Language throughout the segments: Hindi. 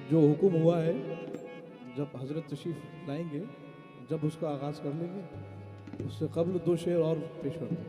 जो हुक्म हुआ है जब हजरत तशरीफ लाएंगे जब उसका आगाज कर लेंगे उससे कबल दो शेर और पेश कर दें।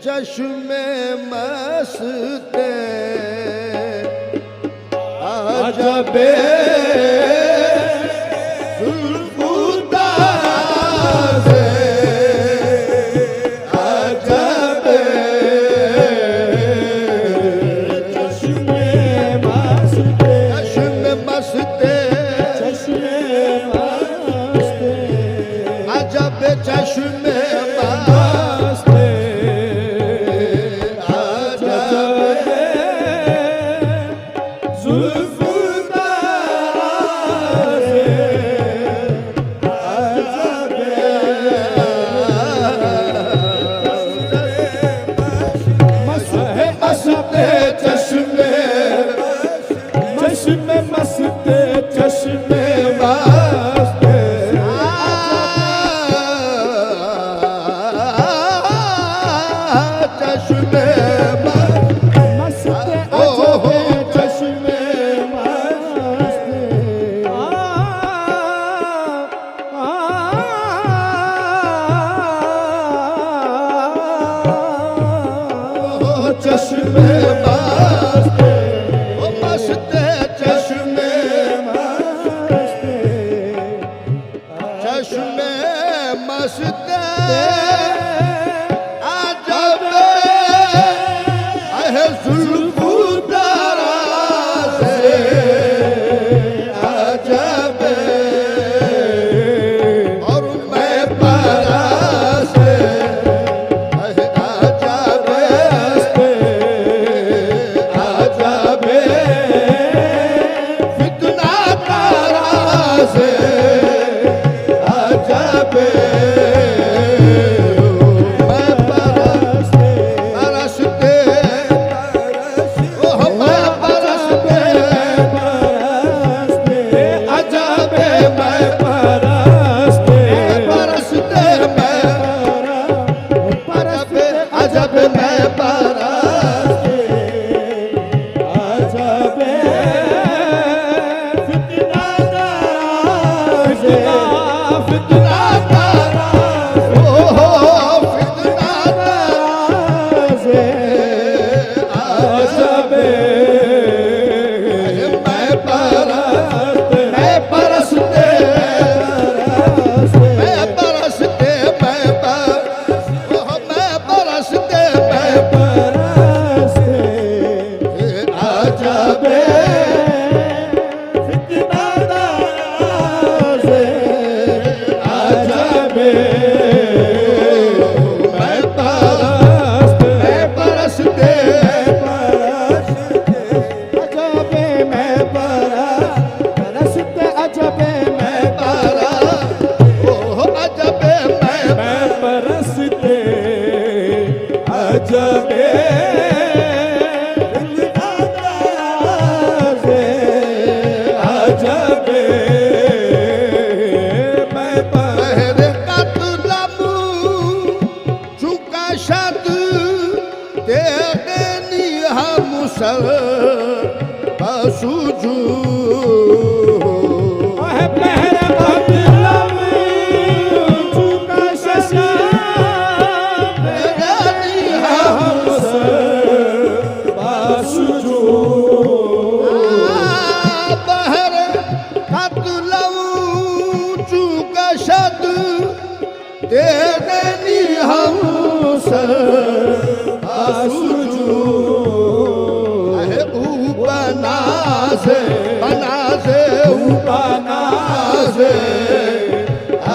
चश्मे मस्ते अजबे जुल्फुताज़े अजबे चश्मे मस्ते चश्मे मस्ते अजबे चश्मे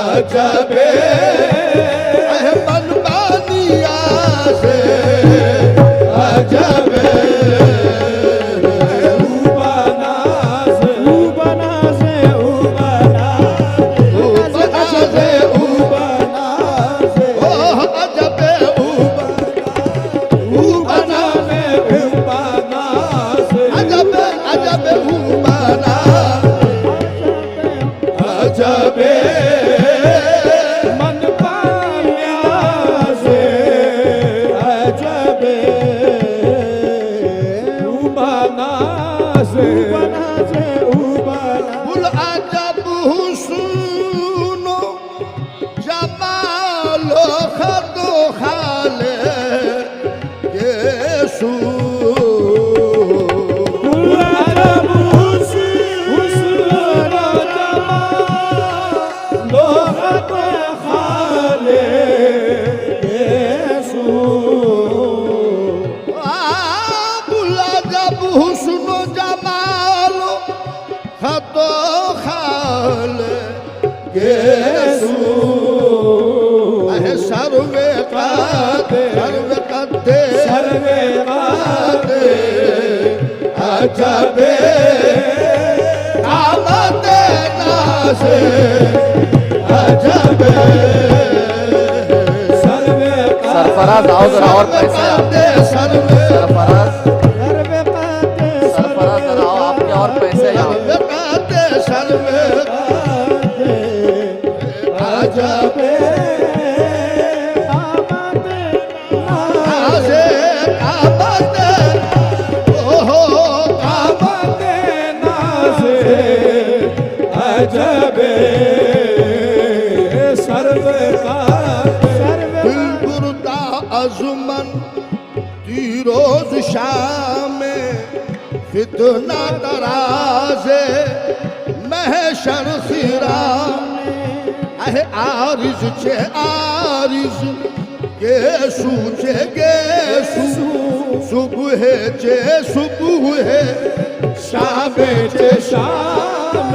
अजबे मन बानिया से अजबे अजबे कामते नासे अजबे सरफराज आओ जरा और पैसे सरफराज जरा आओ आपके और पैसे अजबे अजबे बुरदा अजुमन तीरोज शाम फितना तराजे महशर खीरा अहे आरिज चे आरिज गेसु चे गेसु सुबह चे सुबह शामे चे शाम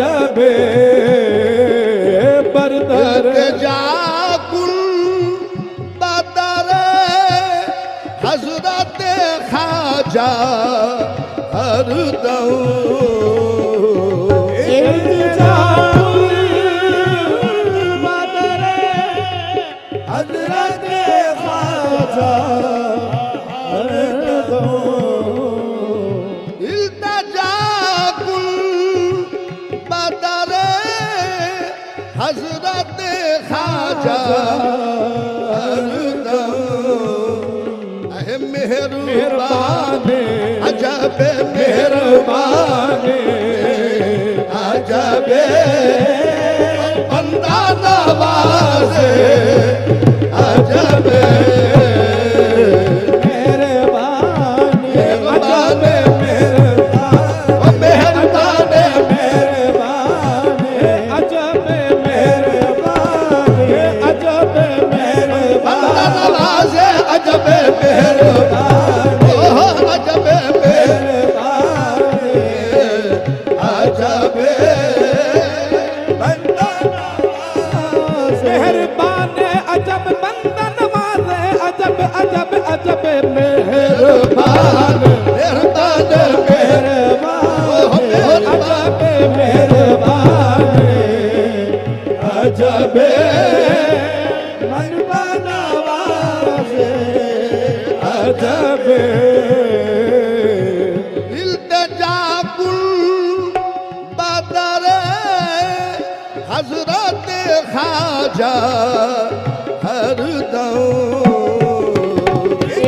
अजबे बरदर जाकुल बदरे हजरत खाजा हरदम हजरत खाजा इल्तजाकुल बदरे हजरत खाजा हरदम अहे मेहरबान अजब मेहरबान अजब बंदा नवाज़े अजब मेहरबान मेहरबान मेहरबान मेहरबान अजब मेहरबान अजब बंदा मेहरबान नवाज़े अजब मेहरबान ओह अजब अजब मेहरबान अजब बंदा नवाज़े अजब अजब अजब मेहरबान मेहरबान मेहरबान अजब मेहरबान अजब बंदा नवाज़े अजब इल्तजाकुल बदरे हजरत खाजा हरदम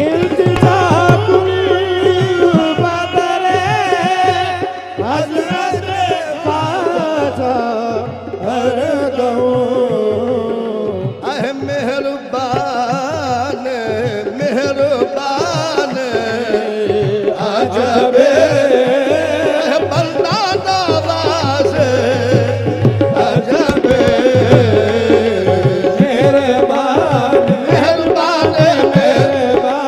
इल्तिजाकुल बदरे हजरत खाजा हरदम अहे मेहरबान मेहरबान अजब बंदा नवाज़े अजब मेहरबान मेहरबान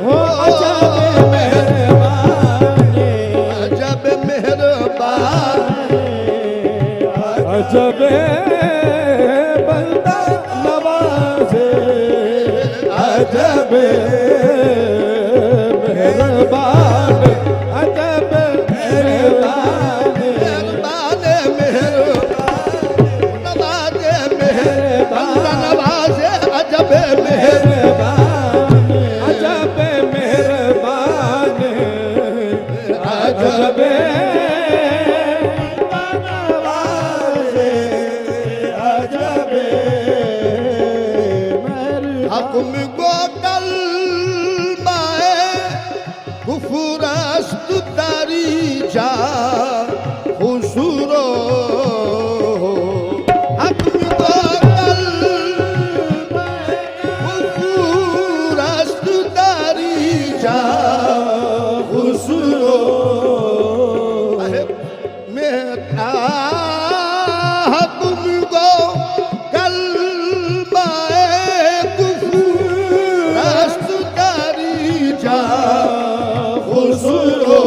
हो अजब मेहरबान अजब मेहरबान अजब बंदा नवाज़े अजब मेहरबान अजब मेहरबान मेहरबान मेहरबान नवाज़े बंदा नवाज़े अजब मेहरबान अजब मेहरबान अजब नवाज़े अजब हकुम गो कलमाए कुफर अस्त तारी जा हुसूरो हकुम गो कलमाए कुफर अस्त तारी जा हुसूरो मेरा हकुम गो कलमाए कुफर अस्त तारी जा हुसूरो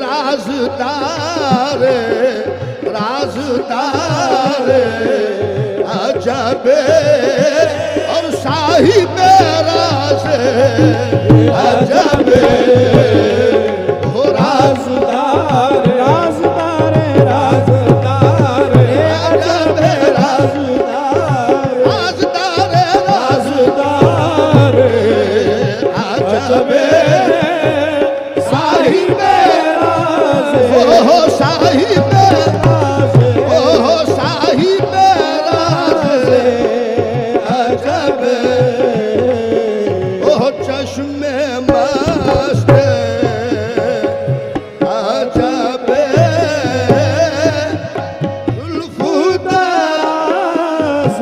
राजदारे राजदारे अजब और साहिब राज अजब हो राजदार राजदार राजदार अजब राजदार राजदार राजदार अजब साहिब राज हो साहिब हो साहिब राज अजब ओ चश्मे मस्त अजब जुल्फुदास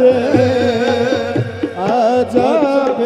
अजब